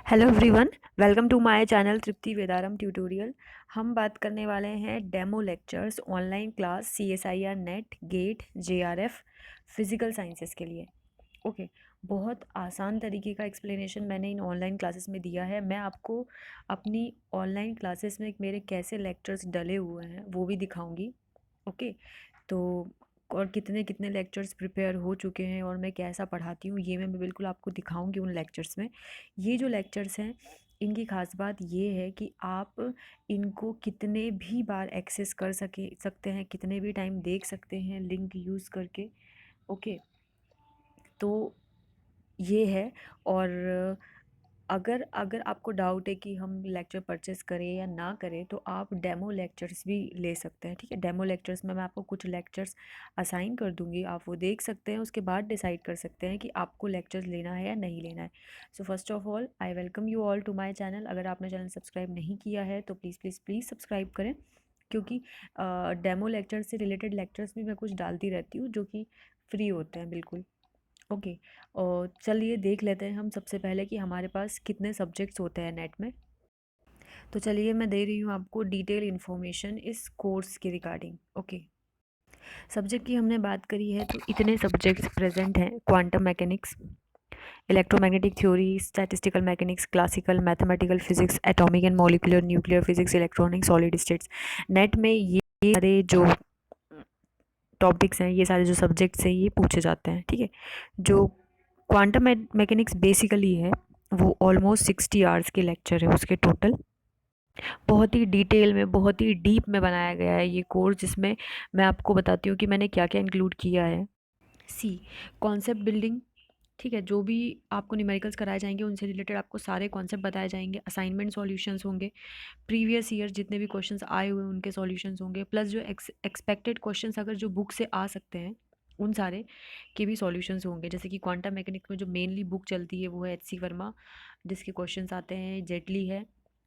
Hello everyone, welcome to my channel Tripti Vedaram tutorial. हम बात करने वाले हैं demo lectures online class CSIR NET GATE JRF physical sciences के लिए। ओके, बहुत आसान तरीके का एक्सप्लेनेशन मैंने इन ऑनलाइन क्लासेस में दिया है। मैं आपको अपनी ऑनलाइन क्लासेस में मेरे कैसे लेक्चर्स डले हुए हैं वो भी दिखाऊंगी। ओके, तो और कितने कितने लेक्चर्स प्रिपेयर हो चुके हैं और मैं कैसा पढ़ाती हूँ ये मैं बिल्कुल आपको दिखाऊंगी उन लेक्चर्स में। ये जो लेक्चर्स हैं इनकी ख़ास बात ये है कि आप इनको कितने भी बार एक्सेस कर सकते हैं, कितने भी टाइम देख सकते हैं लिंक यूज़ करके। ओके, तो ये है। और अगर अगर आपको डाउट है कि हम लेक्चर परचेस करें या ना करें तो आप डेमो लेक्चर्स भी ले सकते हैं। ठीक है, डेमो लेक्चर्स में मैं आपको कुछ लेक्चर्स असाइन कर दूंगी, आप वो देख सकते हैं, उसके बाद डिसाइड कर सकते हैं कि आपको लेक्चर्स लेना है या नहीं लेना है। So first of all I welcome you all to my channel. अगर आपने चैनल सब्सक्राइब नहीं किया है तो प्लीज़ प्लीज़ प्लीज़ सब्सक्राइब करें, क्योंकि डेमो लेक्चर से रिलेटेड लेक्चर्स भी मैं कुछ डालती रहती हूँ जो कि फ्री होते हैं बिल्कुल। ओके, और चलिए देख लेते हैं हम सबसे पहले कि हमारे पास कितने सब्जेक्ट्स होते हैं नेट में। तो चलिए मैं दे रही हूँ आपको डिटेल इन्फॉर्मेशन इस कोर्स के रिगार्डिंग। ओके, सब्जेक्ट की हमने बात करी है तो इतने सब्जेक्ट्स प्रेजेंट हैं: quantum mechanics, electromagnetic theory, statistical mechanics, classical mathematical physics, atomic and molecular nuclear physics, electronic solid states. Net में ये सारे जो टॉपिक्स हैं, ये सारे जो सब्जेक्ट्स हैं, ये पूछे जाते हैं। ठीक है, जो क्वांटम मैकेनिक्स बेसिकली है वो ऑलमोस्ट 60 आवर्स के लेक्चर है उसके टोटल। बहुत ही डिटेल में, बहुत ही डीप में बनाया गया है ये कोर्स, जिसमें मैं आपको बताती हूँ कि मैंने क्या क्या इंक्लूड किया है। सी, कॉन्सेप्ट बिल्डिंग। ठीक है, जो भी आपको न्यूमेरिकल्स कराए जाएंगे उनसे रिलेटेड आपको सारे कॉन्सेप्ट बताए जाएंगे। असाइनमेंट सॉल्यूशंस होंगे, प्रीवियस ईयर जितने भी क्वेश्चंस आए हुए हैं उनके सॉल्यूशंस होंगे, प्लस जो एक्सपेक्टेड क्वेश्चंस अगर जो बुक से आ सकते हैं उन सारे के भी सॉल्यूशंस होंगे। जैसे कि क्वांटम मैकेनिक्स में जो मेनली बुक चलती है वो है HC वर्मा, जिसके क्वेश्चंस आते हैं, जेटली है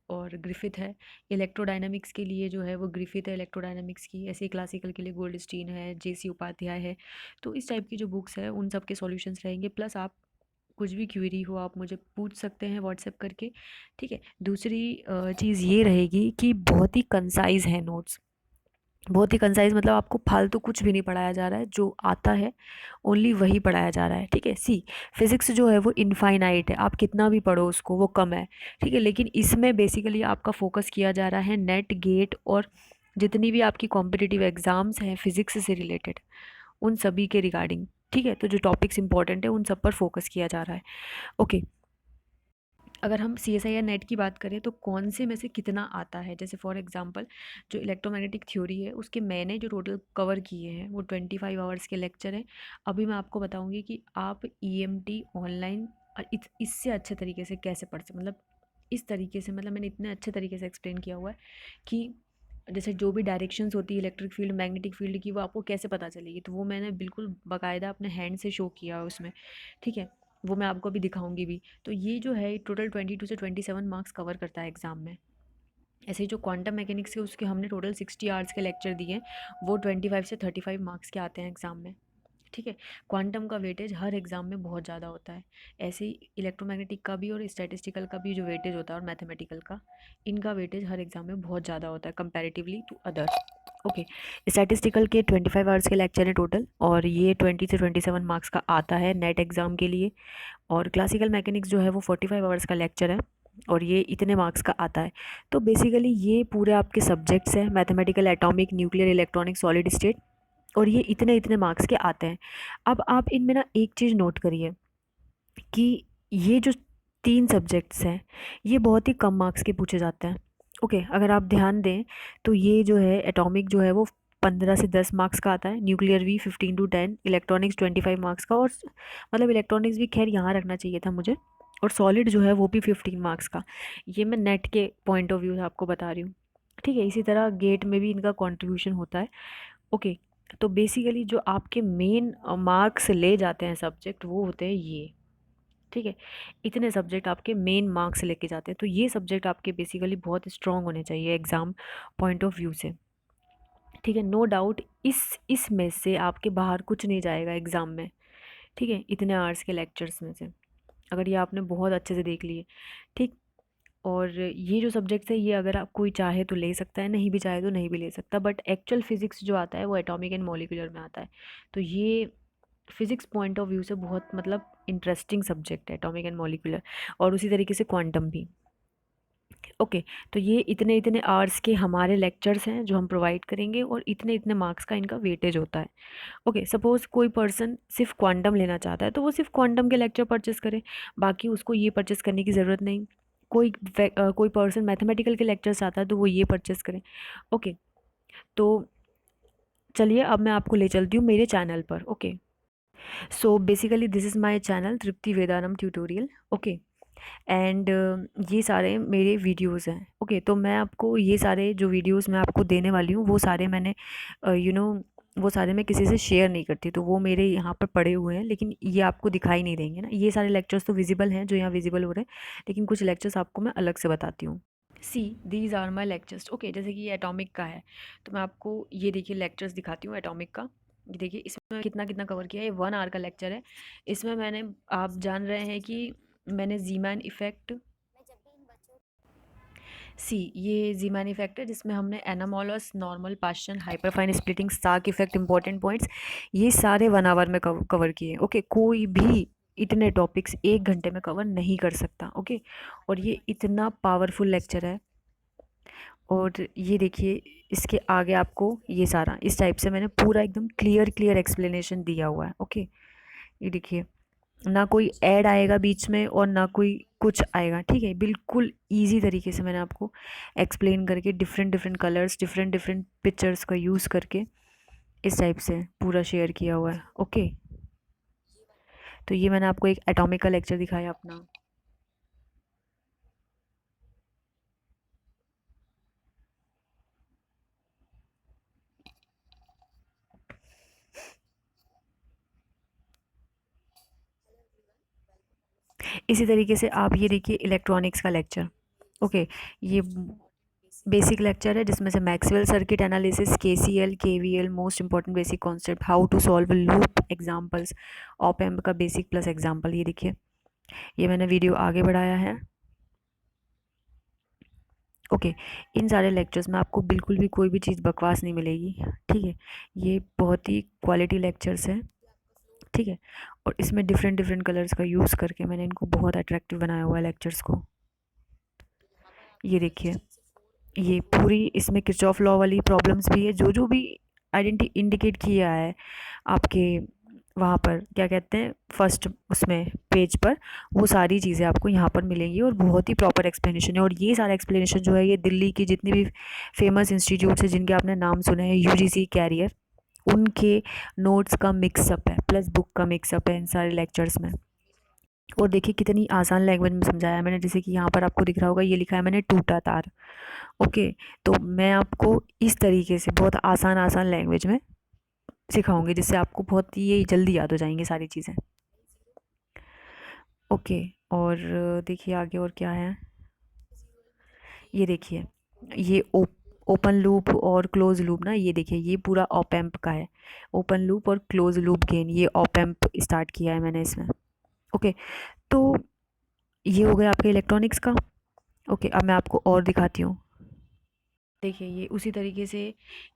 और ग्रिफिथ है। इलेक्ट्रोडायनामिक्स के लिए जो है वो ग्रिफिथ है इलेक्ट्रोडायनामिक्स की। ऐसे ही क्लासिकल के लिए गोल्डस्टीन है, JC उपाध्याय है। तो इस टाइप की जो बुक्स है उन सब के सॉल्यूशंस रहेंगे। प्लस आप कुछ भी क्वेरी हो आप मुझे पूछ सकते हैं व्हाट्सएप करके। ठीक है, दूसरी चीज़ ये रहेगी कि बहुत ही कंसाइज है नोट्स। बहुत ही कंसाइज मतलब आपको फालतू कुछ भी नहीं पढ़ाया जा रहा है, जो आता है ओनली वही पढ़ाया जा रहा है। ठीक है, सी, फिजिक्स जो है वो इनफाइनाइट है, आप कितना भी पढ़ो उसको वो कम है। ठीक है, लेकिन इसमें बेसिकली आपका फोकस किया जा रहा है नेट गेट और जितनी भी आपकी कॉम्पिटिटिव एग्ज़ाम्स हैं फिज़िक्स से रिलेटेड उन सभी के रिगार्डिंग। ठीक है, तो जो टॉपिक्स इंपॉर्टेंट है उन सब पर फोकस किया जा रहा है। ओके, अगर हम CSIR नेट की बात करें तो कौन से में से कितना आता है, जैसे फॉर एग्जांपल जो इलेक्ट्रोमैग्नेटिक थ्योरी है उसके मैंने जो टोटल कवर किए हैं वो 25 आवर्स के लेक्चर हैं। अभी मैं आपको बताऊंगी कि आप EMT ऑनलाइन इससे अच्छे तरीके से कैसे पढ़ सकते, मतलब इस तरीके से, मतलब मैंने इतने अच्छे तरीके से एक्सप्लेन किया हुआ है कि जैसे जो भी डायरेक्शंस होती है इलेक्ट्रिक फील्ड मैग्नेटिक फील्ड की वो आपको कैसे पता चलेगी, तो वो मैंने बिल्कुल बाकायदा अपने हैंड से शो किया है उसमें। ठीक है, वो मैं आपको अभी दिखाऊंगी भी। तो ये जो है टोटल 22 से 27 मार्क्स कवर करता है एग्ज़ाम में। ऐसे ही जो क्वांटम मैकेनिक्स के उसके हमने टोटल 60 आवर्स के लेक्चर दिए हैं, वो 25 से 35 मार्क्स के आते हैं एग्ज़ाम में। ठीक है, क्वांटम का वेटेज हर एग्ज़ाम में बहुत ज़्यादा होता है। ऐसे ही इलेक्ट्रोमैग्नेटिक का भी और स्टैटिस्टिकल का भी जो वेटेज होता है और मैथमेटिकल का, इनका वेटेज हर एग्ज़ाम में बहुत ज़्यादा होता है comparatively to others. Okay, statistical के 25 आवर्स के लेक्चर हैं टोटल, और ये 20 से 27 मार्क्स का आता है नेट एग्ज़ाम के लिए। और क्लासिकल मैकेनिक्स जो है वो 45 आवर्स का लेक्चर है और ये इतने मार्क्स का आता है। तो बेसिकली ये पूरे आपके सब्जेक्ट्स हैं: mathematical, atomic, nuclear, electronic, solid state, और ये इतने इतने मार्क्स के आते हैं। अब आप इनमें ना एक चीज़ नोट करिए कि ये जो 3 सब्जेक्ट्स हैं ये बहुत ही कम मार्क्स के पूछे जाते हैं। ओके, अगर आप ध्यान दें तो ये जो है एटॉमिक जो है वो 15 से 10 मार्क्स का आता है, न्यूक्लियर भी 15 to 10, इलेक्ट्रॉनिक्स 25 मार्क्स का, और मतलब इलेक्ट्रॉनिक्स भी खैर यहाँ रखना चाहिए था मुझे, और सॉलिड जो है वो भी 15 मार्क्स का। ये मैं नेट के पॉइंट ऑफ व्यू से आपको बता रही हूँ। ठीक है, इसी तरह गेट में भी इनका कंट्रीब्यूशन होता है। ओके, तो बेसिकली जो आपके मेन मार्क्स ले जाते हैं सब्जेक्ट वो होते हैं ये। ठीक है, इतने सब्जेक्ट आपके मेन मार्क्स लेके जाते हैं, तो ये सब्जेक्ट आपके बेसिकली बहुत स्ट्रॉन्ग होने चाहिए एग्ज़ाम पॉइंट ऑफ व्यू से। ठीक है, नो डाउट इसमें से आपके बाहर कुछ नहीं जाएगा एग्ज़ाम में। ठीक है, इतने आवर्स के लेक्चर्स में से। अगर ये आपने बहुत अच्छे से देख लिए, ठीक। और ये जो सब्जेक्ट्स है ये अगर आप कोई चाहे तो ले सकता है, नहीं भी चाहे तो नहीं भी ले सकता, बट एक्चुअल फिज़िक्स जो आता है वो एटॉमिक एंड मॉलिक्यूलर में आता है। तो ये फिज़िक्स पॉइंट ऑफ व्यू से बहुत मतलब इंटरेस्टिंग सब्जेक्ट है एटॉमिक एंड मॉलिक्यूलर, और उसी तरीके से क्वांटम भी। ओके, तो ये इतने इतने आवर्स के हमारे लेक्चर्स हैं जो हम प्रोवाइड करेंगे, और इतने इतने मार्क्स का इनका वेटेज होता है। ओके, सपोज़ कोई पर्सन सिर्फ क्वांटम लेना चाहता है तो वो सिर्फ क्वांटम के लेक्चर परचेस करे, बाकी उसको ये परचेस करने की ज़रूरत नहीं। कोई पर्सन मैथमेटिकल के लेक्चर्स आता है तो वो ये परचेस करें। ओके, तो चलिए अब मैं आपको ले चलती हूँ मेरे चैनल पर। Okay, so basically this is my channel Tripti Vedaram tutorial. Okay, and ये सारे मेरे वीडियोस हैं। ओके, तो मैं आपको ये सारे जो वीडियोस मैं आपको देने वाली हूँ वो सारे मैंने वो सारे मैं किसी से शेयर नहीं करती, तो वो मेरे यहाँ पर पड़े हुए हैं, लेकिन ये आपको दिखाई नहीं देंगे ना। ये सारे लेक्चर्स तो विजिबल हैं जो यहाँ विजिबल हो रहे हैं, लेकिन कुछ लेक्चर्स आपको मैं अलग से बताती हूँ। See these are my lectures. Okay, जैसे कि ये एटॉमिक का है, तो मैं आपको ये देखिए लेक्चर्स दिखाती हूँ एटॉमिक का। ये देखिए इसमें कितना कितना कवर किया है। ये 1 आवर का लेक्चर है। इसमें मैंने, आप जान रहे हैं कि मैंने जीमैन इफ़ेक्ट, सी ये जीमैन इफेक्ट है जिसमें हमने anomalous, normal, Paschen, hyperfine splitting, Stark effect, important points, ये सारे 1 आवर में कवर किए। ओके, कोई भी इतने टॉपिक्स 1 घंटे में कवर नहीं कर सकता। ओके, और ये इतना पावरफुल लेक्चर है। और ये देखिए इसके आगे आपको ये सारा इस टाइप से मैंने पूरा एकदम क्लियर क्लियर एक्सप्लेनेशन दिया हुआ है। ओके, ये देखिए ना कोई ऐड आएगा बीच में और ना कोई कुछ आएगा, ठीक है। बिल्कुल इजी तरीके से मैंने आपको एक्सप्लेन करके different different colours, different different pictures का यूज़ करके इस टाइप से पूरा शेयर किया हुआ है। ओके, तो ये मैंने आपको एक एटॉमिक का लेक्चर दिखाया अपना। इसी तरीके से आप ये देखिए इलेक्ट्रॉनिक्स का लेक्चर। ओके, ये बेसिक लेक्चर है जिसमें से Maxwell circuit analysis, KCL, KVL, most important basic concept, how to solve loop, examples, op amp का बेसिक प्लस एग्जांपल। ये देखिए ये मैंने वीडियो आगे बढ़ाया है। ओके, इन सारे लेक्चर्स में आपको बिल्कुल भी कोई भी चीज़ बकवास नहीं मिलेगी, ठीक है। ये बहुत ही क्वालिटी लेक्चर्स हैं, ठीक है। और इसमें डिफरेंट डिफरेंट कलर्स का यूज़ करके मैंने इनको बहुत अट्रैक्टिव बनाया हुआ है लेक्चर्स को। ये देखिए ये पूरी इसमें किरचॉफ लॉ वाली प्रॉब्लम्स भी है, जो जो भी आइडेंटी इंडिकेट किया है आपके वहाँ पर क्या कहते हैं फर्स्ट उसमें पेज पर, वो सारी चीज़ें आपको यहाँ पर मिलेंगी, और बहुत ही प्रॉपर एक्सप्लेनेशन है। और ये सारा एक्सप्लेनेशन जो है ये दिल्ली की जितनी भी फेमस इंस्टीट्यूट्स है जिनके आपने नाम सुने हैं, यूजीसी, कैरियर, उनके नोट्स का मिक्सअप है, प्लस बुक का मिक्सअप है इन सारे लेक्चर्स में। और देखिए कितनी आसान लैंग्वेज में समझाया है मैंने, जैसे कि यहाँ पर आपको दिख रहा होगा, ये लिखा है मैंने टूटा तार। ओके, तो मैं आपको इस तरीके से बहुत आसान आसान लैंग्वेज में सिखाऊंगी, जिससे आपको बहुत ये जल्दी याद हो जाएंगी सारी चीज़ें। ओके, और देखिए आगे और क्या है। ये देखिए ये ओपन लूप और क्लोज लूप ना, ये देखिए ये पूरा ऑप एम्प का है। ओपन लूप और क्लोज लूप गेन, ये ऑप एम्प स्टार्ट किया है मैंने इसमें। ओके, तो ये हो गया आपके इलेक्ट्रॉनिक्स का। ओके, अब मैं आपको और दिखाती हूँ। देखिए ये उसी तरीके से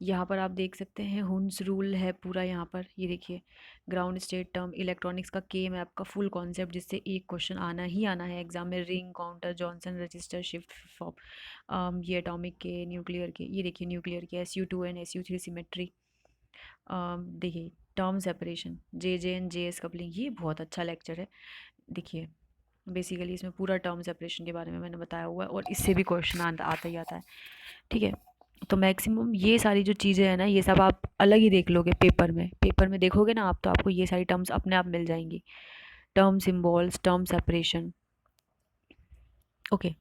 यहाँ पर आप देख सकते हैं हुन्स रूल है पूरा यहाँ पर। ये देखिए ग्राउंड स्टेट टर्म, इलेक्ट्रॉनिक्स का के मैप का फुल कॉन्सेप्ट, जिससे एक क्वेश्चन आना ही आना है एग्जाम में, ring, counter, Johnson register, shift form, ये एटॉमिक के, न्यूक्लियर के। ये देखिए न्यूक्लियर के SU2 एंड SU3 सिमेट्री। देखिए term separation, J N J S coupling, ये बहुत अच्छा लेक्चर है। देखिए बेसिकली इसमें पूरा टर्म सेपरेशन के बारे में मैंने बताया हुआ है, और इससे भी क्वेश्चन आता ही आता है, ठीक है। तो मैक्सिमम ये सारी जो चीज़ें हैं ना, ये सब आप अलग ही देख लोगे पेपर में देखोगे ना आप, तो आपको ये सारी टर्म्स अपने आप मिल जाएंगी। Term symbols, term separation. Okay,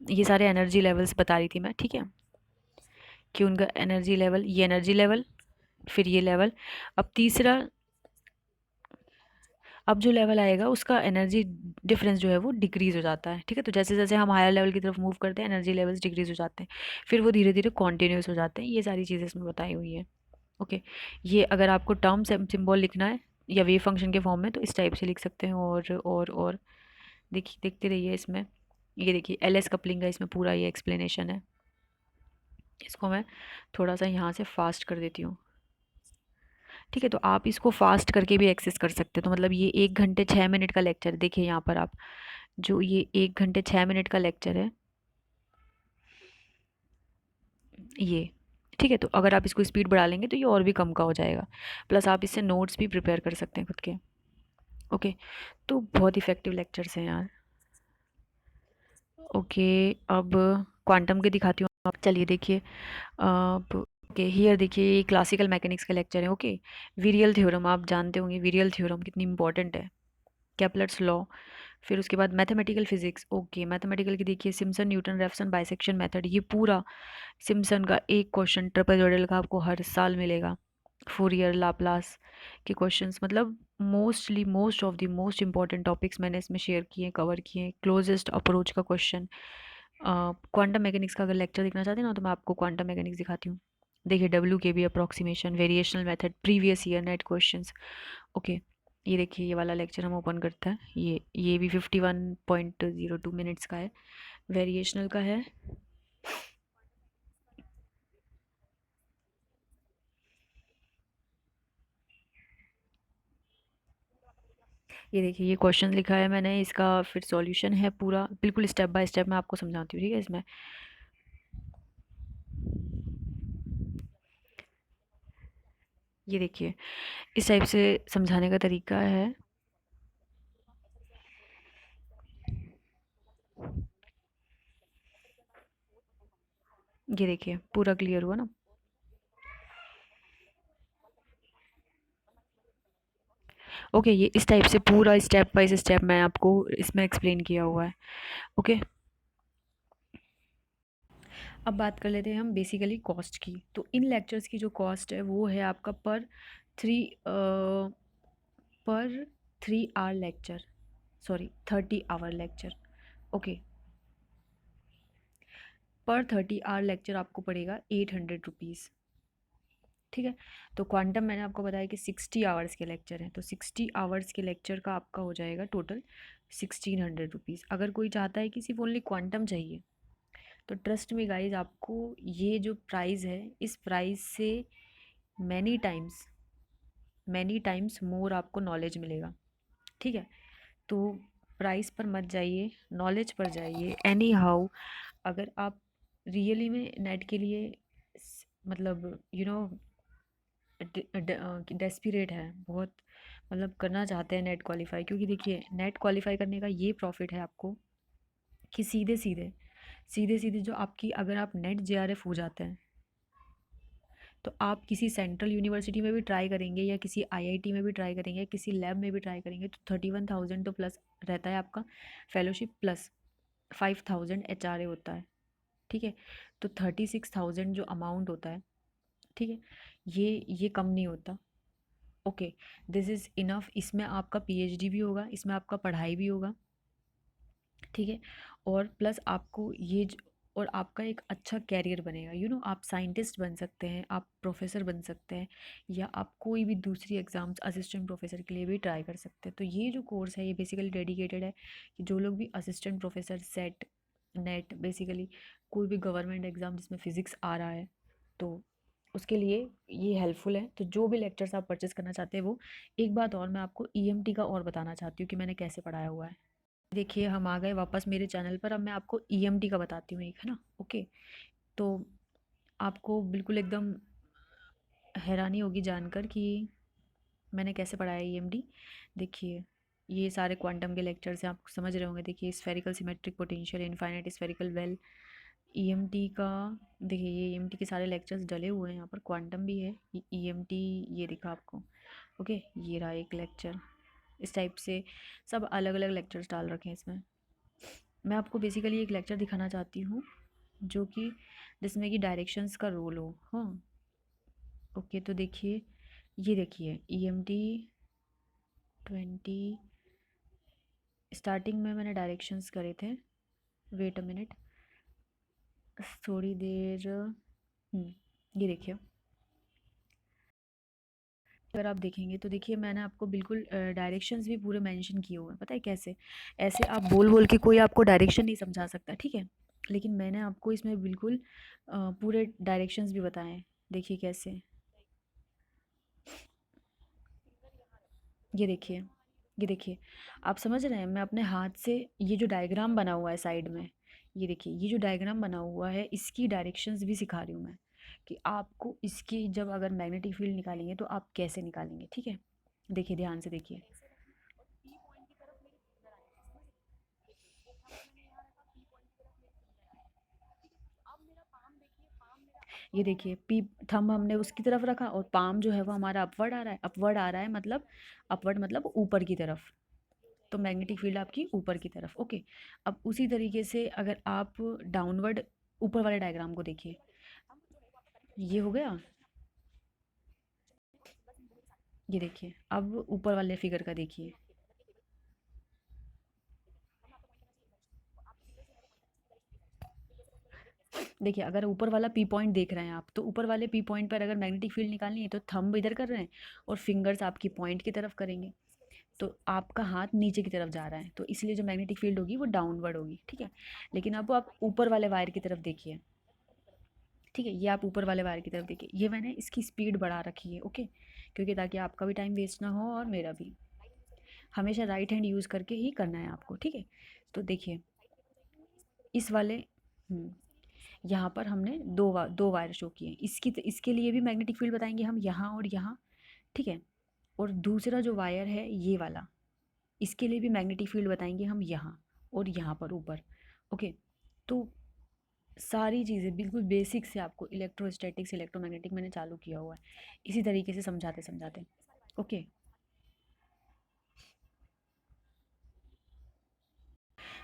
ये सारे एनर्जी लेवल्स बता रही थी मैं, ठीक है, कि उनका एनर्जी लेवल, ये एनर्जी लेवल, फिर ये लेवल। अब तीसरा, अब जो लेवल आएगा उसका एनर्जी डिफरेंस जो है वो डिक्रीज़ हो जाता है, ठीक है। तो जैसे जैसे हम हायर लेवल की तरफ मूव करते हैं एनर्जी लेवल्स डिक्रीज़ हो जाते हैं, फिर वो धीरे धीरे कॉन्टीन्यूस हो जाते हैं। ये सारी चीज़ें इसमें बताई हुई है। ओके, ये अगर आपको टर्म सिंबल लिखना है या वेव फंक्शन के फॉर्म में, तो इस टाइप से लिख सकते हैं। और देखिए, देखते रहिए इसमें। ये देखिए एल एस कपलिंग का इसमें पूरा ये एक्सप्लेनेशन है। इसको मैं थोड़ा सा यहाँ से फास्ट कर देती हूँ। ठीक है, तो आप इसको फास्ट करके भी एक्सेस कर सकते हो। तो मतलब ये 1 घंटे 6 मिनट का लेक्चर है। देखिए यहाँ पर आप, जो ये 1 घंटे 6 मिनट का लेक्चर है ये, ठीक है। तो अगर आप इसको स्पीड बढ़ा लेंगे तो ये और भी कम का हो जाएगा। प्लस आप इससे नोट्स भी प्रिपेयर कर सकते हैं खुद के। ओके, तो बहुत इफ़ेक्टिव लेक्चर्स हैं यार। ओके, अब क्वांटम के दिखाती हूँ। आप चलिए देखिए, अब ओके हियर देखिए, ये क्लासिकल मैकेनिक्स का लेक्चर है। ओके, वीरियल थ्योरम आप जानते होंगे, वीरियल थ्योरम कितनी इंपॉर्टेंट है। केपलर्स लॉ, फिर उसके बाद मैथमेटिकल फिजिक्स। ओके, मैथमेटिकल की देखिए सिम्पसन न्यूटन रेफसन बाइसेक्शन मेथड, ये पूरा सिम्पसन का एक क्वेश्चन ट्रापेजॉइडल का आपको हर साल मिलेगा। फूरियर लाप्लास के क्वेश्चंस, मतलब mostly most of the most important topics मैंने इसमें शेयर किए, कवर किए। क्लोजेस्ट अप्रोच का क्वेश्चन। क्वांटम मैकेनिक्स का अगर लेक्चर देखना चाहते हैं ना, तो मैं आपको क्वांटम मैकेनिक्स दिखाती हूँ। देखिए W K B approximation, variational method, previous year NET questions. Okay, ये देखिए ये वाला लेक्चर हम ओपन करते हैं। ये भी 51.02 मिनट्स का है, वेरिएशनल का है। ये देखिए ये क्वेश्चन लिखा है मैंने, इसका फिर सॉल्यूशन है पूरा, बिल्कुल स्टेप बाय स्टेप मैं आपको समझाती हूँ, ठीक है। इसमें ये देखिए इस टाइप से समझाने का तरीका है। ये देखिए पूरा क्लियर हुआ ना। ओके, ये इस टाइप से पूरा स्टेप बाय स्टेप मैं आपको इसमें एक्सप्लेन किया हुआ है। ओके, अब बात कर लेते हैं हम बेसिकली कॉस्ट की। तो इन लेक्चर्स की जो कॉस्ट है वो है आपका थ्री पर 3 hour lecture, sorry 30 hour lecture. Okay, पर 30 आवर लेक्चर आपको पड़ेगा 800 रुपीज़। ठीक है, तो क्वांटम मैंने आपको बताया कि 60 आवर्स के लेक्चर हैं, तो 60 आवर्स के लेक्चर का आपका हो जाएगा टोटल 1600 रुपीज़। अगर कोई चाहता है कि सिर्फ ओनली क्वांटम चाहिए, तो ट्रस्ट में गाइज आपको ये जो प्राइस है, इस प्राइस से many times many times more आपको नॉलेज मिलेगा। ठीक है, तो प्राइस पर मत जाइए, नॉलेज पर जाइए। एनी हाउ, अगर आप रियली में नेट के लिए मतलब डेस्पिरेट है बहुत, मतलब करना चाहते हैं नेट क्वालिफाई, क्योंकि देखिए नेट क्वालिफाई करने का ये प्रॉफिट है आपको कि सीधे सीधे जो आपकी, अगर आप नेट जेआरएफ हो जाते हैं, तो आप किसी सेंट्रल यूनिवर्सिटी में भी ट्राई करेंगे या किसी आईआईटी में भी ट्राई करेंगे, किसी लैब में भी ट्राई करेंगे, तो 31,000 तो प्लस रहता है आपका फेलोशिप, प्लस 5,000 एचआरए होता है। ठीक है, तो 36,000 जो अमाउंट होता है, ठीक है, ये कम नहीं होता। Okay, this is enough. इसमें आपका पीएचडी भी होगा, इसमें आपका पढ़ाई भी होगा। ठीक है, और प्लस आपको और आपका एक अच्छा कैरियर बनेगा। आप साइंटिस्ट बन सकते हैं, आप प्रोफेसर बन सकते हैं, या आप कोई भी दूसरी एग्ज़ाम्स असिस्टेंट प्रोफेसर के लिए भी ट्राई कर सकते हैं। तो ये जो कोर्स है ये बेसिकली डेडिकेटेड है कि जो लोग भी assistant professor, set, net, basically कोई भी गवर्नमेंट एग्ज़ाम जिसमें फ़िज़िक्स आ रहा है, तो उसके लिए ये हेल्पफुल है। तो जो भी लेक्चर्स आप परचेस करना चाहते हैं वो, एक बात और मैं आपको ईएमटी का और बताना चाहती हूँ कि मैंने कैसे पढ़ाया हुआ है। देखिए हम आ गए वापस मेरे चैनल पर। अब मैं आपको ईएमटी का बताती हूँ एक, है ना। ओके, तो आपको बिल्कुल एकदम हैरानी होगी जानकर कि मैंने कैसे पढ़ाया ईएमटी। देखिए ये सारे क्वांटम के लेक्चर्स हैं, आप समझ रहे होंगे। देखिए spherical symmetric potential, infinite spherical well, EMT का। देखिए ये ईएमटी के सारे लेक्चर्स डले हुए हैं यहाँ पर, क्वांटम भी है, ईएमटी ये दिखा आपको। ओके, ये रहा एक लेक्चर। इस टाइप से सब अलग अलग लेक्चर्स डाल रखे हैं इसमें। मैं आपको बेसिकली एक लेक्चर दिखाना चाहती हूँ जो कि जिसमें कि डायरेक्शंस का रोल हो। हाँ, ओके, तो देखिए ये देखिए ईएमटी 20, स्टार्टिंग में मैंने डायरेक्शंस करे थे। वेट अ मिनट, थोड़ी देर। ये देखिए अगर आप देखेंगे तो देखिए मैंने आपको बिल्कुल डायरेक्शंस भी पूरे मेंशन किए हुए हैं। पता है कैसे? ऐसे आप बोल बोल के कोई आपको डायरेक्शन नहीं समझा सकता, ठीक है? लेकिन मैंने आपको इसमें बिल्कुल पूरे डायरेक्शंस भी बताए हैं। देखिए कैसे, ये देखिए, ये देखिए, आप समझ रहे हैं? मैं अपने हाथ से ये जो डायग्राम बना हुआ है साइड में, ये देखिए, ये जो डायग्राम बना हुआ है इसकी डायरेक्शंस भी सिखा रही हूँ मैं, कि आपको इसकी जब अगर मैग्नेटिक फील्ड निकालेंगे तो आप कैसे निकालेंगे, ठीक है? देखिए ध्यान से देखिए, ये देखिए पी थंब हमने उसकी तरफ रखा और पाम जो है वो हमारा अपवर्ड आ रहा है, अपवर्ड आ रहा है मतलब अपवर्ड मतलब ऊपर की तरफ, तो मैग्नेटिक फील्ड आपकी ऊपर की तरफ, ओके। अब उसी तरीके से अगर आप डाउनवर्ड ऊपर वाले डायग्राम को देखिए, ये हो गया, ये देखिए अब ऊपर वाले फिगर का देखिए, देखिए अगर ऊपर वाला पी पॉइंट देख रहे हैं आप, तो ऊपर वाले पी पॉइंट पर अगर मैग्नेटिक फील्ड निकालनी है तो थंब इधर कर रहे हैं और फिंगर्स आपकी पॉइंट की तरफ करेंगे, तो आपका हाथ नीचे की तरफ जा रहा है, तो इसलिए जो मैग्नेटिक फील्ड होगी वो डाउनवर्ड होगी, ठीक है? लेकिन अब आप ऊपर वाले वायर की तरफ देखिए, ठीक है? ये आप ऊपर वाले वायर की तरफ देखिए, ये मैंने इसकी स्पीड बढ़ा रखी है, ओके, क्योंकि ताकि आपका भी टाइम वेस्ट ना हो और मेरा भी। हमेशा राइट हैंड यूज़ करके ही करना है आपको, ठीक है? तो देखिए इस वाले यहाँ पर हमने दो वायर शो किए हैं, इसके लिए भी मैग्नेटिक फील्ड बताएंगे हम यहाँ और यहाँ, ठीक है? और दूसरा जो वायर है ये वाला, इसके लिए भी मैग्नेटिक फील्ड बताएंगे हम यहाँ और यहाँ पर ऊपर, ओके। तो सारी चीज़ें बिल्कुल बेसिक से आपको इलेक्ट्रोस्टैटिक्स इलेक्ट्रोमैग्नेटिक मैंने चालू किया हुआ है, इसी तरीके से समझाते समझाते, ओके।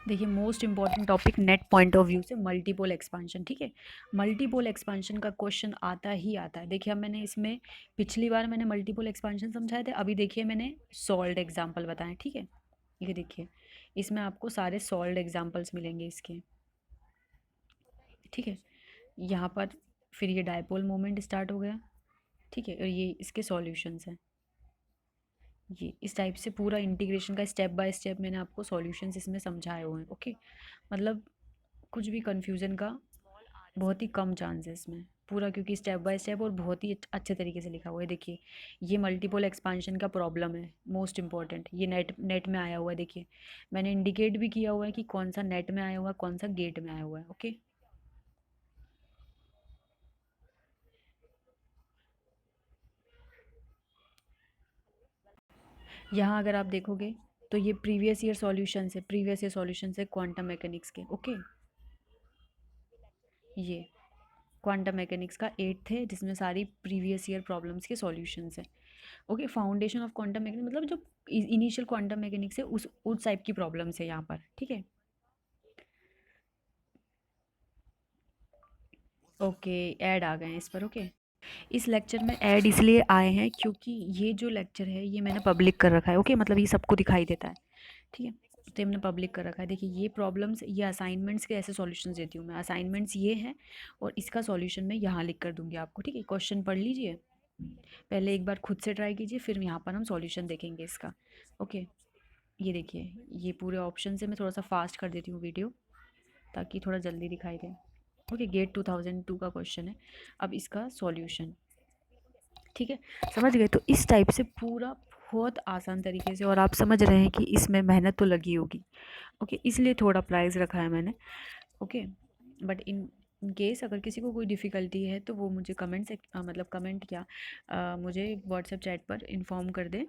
देखिए most important topic net point of view से मल्टीपोल एक्सपांशन, ठीक है? मल्टीपोल एक्सपांशन का क्वेश्चन आता ही आता है। देखिए अब मैंने इसमें पिछली बार मैंने मल्टीपोल एक्सपांशन समझाए थे, अभी देखिए मैंने सॉल्व्ड एग्जाम्पल बताएं, ठीक है? ये देखिए इसमें आपको सारे सॉल्व्ड एग्जाम्पल्स मिलेंगे इसके, ठीक है? यहाँ पर फिर ये डायपोल मोमेंट स्टार्ट हो गया, ठीक है? और ये इसके सॉल्यूशंस हैं, ये इस टाइप से पूरा इंटीग्रेशन का स्टेप बाय स्टेप मैंने आपको सॉल्यूशंस इसमें समझाए हुए हैं, ओके। मतलब कुछ भी कंफ्यूजन का बहुत ही कम चांस है इसमें पूरा, क्योंकि स्टेप बाय स्टेप और बहुत ही अच्छे तरीके से लिखा हुआ है। देखिए ये मल्टीपल एक्सपांशन का प्रॉब्लम है, मोस्ट इंपॉर्टेंट, ये नेट नेट में आया हुआ है, देखिए मैंने इंडिकेट भी किया हुआ है कि कौन सा नेट में आया हुआ है कौन सा गेट में आया हुआ है, ओके। यहाँ अगर आप देखोगे तो ये प्रीवियस ईयर सॉल्यूशन है क्वांटम मैकेनिक्स के, ओके। ये क्वांटम मैकेनिक्स का 8th है जिसमें सारी प्रीवियस ईयर प्रॉब्लम्स के सॉल्यूशंस हैं, okay. Foundation of quantum mechanics मतलब जो इनिशियल क्वांटम मैकेनिक्स है उस टाइप की प्रॉब्लम्स है यहाँ पर, ठीक है? ओके, ऐड आ गए हैं इस पर, ओके। इस लेक्चर में ऐड इसलिए आए हैं क्योंकि ये जो लेक्चर है ये मैंने पब्लिक कर रखा है, ओके, मतलब ये सबको दिखाई देता है, ठीक है? तो ये मैंने पब्लिक कर रखा है। देखिए ये प्रॉब्लम्स, ये असाइनमेंट्स के ऐसे सॉल्यूशंस देती हूँ मैं, असाइनमेंट्स ये हैं और इसका सॉल्यूशन मैं यहाँ लिख कर दूँगी आपको, ठीक है? क्वेश्चन पढ़ लीजिए, पहले एक बार खुद से ट्राई कीजिए, फिर यहाँ पर हम सॉल्यूशन देखेंगे इसका, ओके। ये देखिए ये पूरे ऑप्शन से मैं थोड़ा सा फास्ट कर देती हूँ वीडियो ताकि थोड़ा जल्दी दिखाई दे, ओके। गेट 2002 का क्वेश्चन है, अब इसका सॉल्यूशन, ठीक है? समझ गए? तो इस टाइप से पूरा बहुत आसान तरीके से, और आप समझ रहे हैं कि इसमें मेहनत तो लगी होगी, ओके, इसलिए थोड़ा प्राइस रखा है मैंने, ओके। बट इन केस अगर किसी को कोई डिफ़िकल्टी है तो वो मुझे मतलब कमेंट क्या मुझे व्हाट्सएप चैट पर इन्फॉर्म कर दें,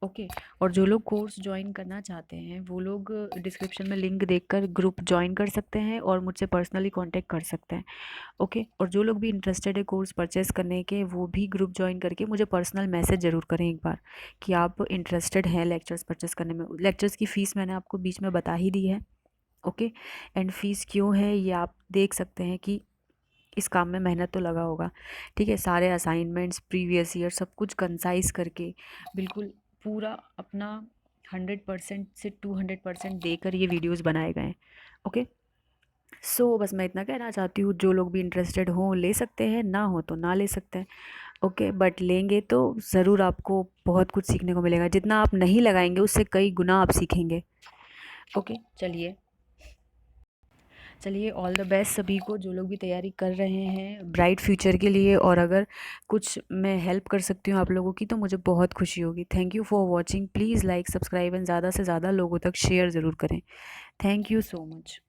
ओके। और जो लोग कोर्स ज्वाइन करना चाहते हैं वो लोग डिस्क्रिप्शन में लिंक देखकर ग्रुप ज्वाइन कर सकते हैं और मुझसे पर्सनली कांटेक्ट कर सकते हैं, ओके। और जो लोग भी इंटरेस्टेड है कोर्स परचेज़ करने के वो भी ग्रुप ज्वाइन करके मुझे पर्सनल मैसेज ज़रूर करें एक बार कि आप इंटरेस्टेड हैं लेक्चर्स परचेज़ करने में। लेक्चर्स की फ़ीस मैंने आपको बीच में बता ही दी है, ओके। एंड फ़ीस क्यों है ये आप देख सकते हैं कि इस काम में मेहनत तो लगा होगा, ठीक है? सारे असाइनमेंट्स प्रीवियस ईयर सब कुछ कंसाइज करके बिल्कुल पूरा अपना 100% से 200% देकर ये वीडियोस बनाए गए हैं, ओके। सो बस मैं इतना कहना चाहती हूँ, जो लोग भी इंटरेस्टेड हों ले सकते हैं, ना हो तो ना ले सकते हैं, ओके, बट लेंगे तो ज़रूर आपको बहुत कुछ सीखने को मिलेगा। जितना आप नहीं लगाएंगे उससे कई गुना आप सीखेंगे। ओके, चलिए चलिए, ऑल द बेस्ट सभी को जो लोग भी तैयारी कर रहे हैं ब्राइट फ्यूचर के लिए। और अगर कुछ मैं हेल्प कर सकती हूँ आप लोगों की तो मुझे बहुत खुशी होगी। Thank you for watching. Please like, subscribe and ज़्यादा से ज़्यादा लोगों तक शेयर ज़रूर करें। Thank you so much.